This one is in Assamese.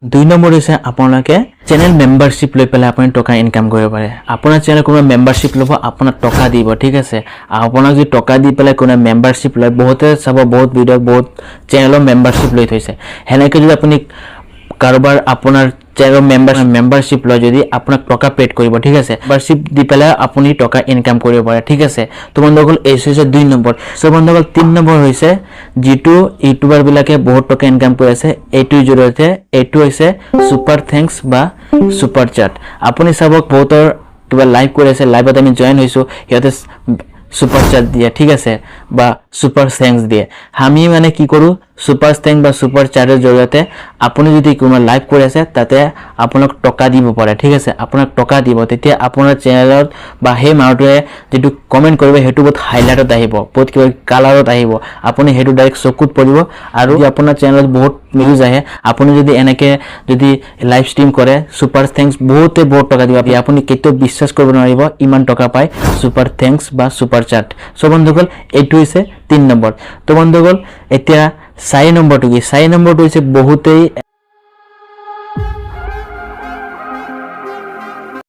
2 নম্বৰ হৈছে আপোনালোকে চেনেল মেম্বাৰশ্বিপ লৈ পেলাই আপুনি টকা ইনকাম কৰিব পাৰে আপোনাৰ চেনেল কোনো মেম্বাৰশ্বিপ ল'ব আপোনাক টকা দিব ঠিক আছে আপোনাক যদি টকা দি পেলাই কোনো মেম্বাৰশ্বিপ লয় বহুতে চাব বহুত ভিডিও বহুত চেনেলৰ মেম্বাৰশ্বিপ লৈ থৈছে হেনেকে যদি আপুনি কাৰোবাৰ আপোনাৰ চেনেল মেম্বাৰশ্বিপ লয় যদি আপোনাক টকা পেড কৰিব ঠিক আছে মেম্বাৰশ্বিপ দি পেলাই আপুনি টকা ইনকাম কৰিব পাৰে ঠিক আছে তো বন্ধুসকল এই হৈছে 2 নম্বৰ সো বন্ধুসকল 3 নম্বৰ হৈছে যেটো ইউটিউবাৰ বিলাকে বহুত টকা ইনকাম কৰি আছে এইটোৰ জৰিয়তে এইটো হৈছে সুপাৰ থ্যাঙ্কস বা সুপাৰ চ্যাট আপুনি চাবক বহুতৰ কিবা লাইভ কৰি আছে লাইভত আমি জয়েন হৈছো ইয়াতে সুপার চ্যাট দিয়ে ঠিক আছে বা সুপার থ্যাঙ্কস দিয়ে আমি মানে কি কৰো সুপাৰ থ্যাঙ্কস বা সুপাৰ চ্যাটেৰ জৰিয়তে আপুনি যদি কোনো লাইভ কৰি আছে তাতে আপোনাক টকা দিব পাৰে ঠিক আছে আপোনাক টকা দিব তেতিয়া আপোনাৰ চেনেলত বা হে মাউটোৱে যেটো কমেন্ট কৰিব হেতু বহুত হাইলাইটত আহিব বহুত কিবা কালাৰত আহিব আপুনি হেতু ডাইৰেক্ট চকুত পৰিব আৰু আপোনাৰ চেনেলত বহুত ভিউজ আহে আপুনি যদি এনেকে যদি লাইভ ষ্ট্ৰীম কৰে সুপাৰ থ্যাঙ্কস বহুত টকা দিব আপুনি কেটো বিশ্বাস কৰিব নোৱাৰিব ইমান টকা পায় সুপাৰ থ্যাঙ্কস বা সুপাৰ চ্যাট সো বন্ধুসকল এইটো হৈছে 3 নম্বৰ তো বন্ধুসকল এতিয়া 4 নম্বৰটো কি 4 নম্বৰটো হৈছে বহুতেই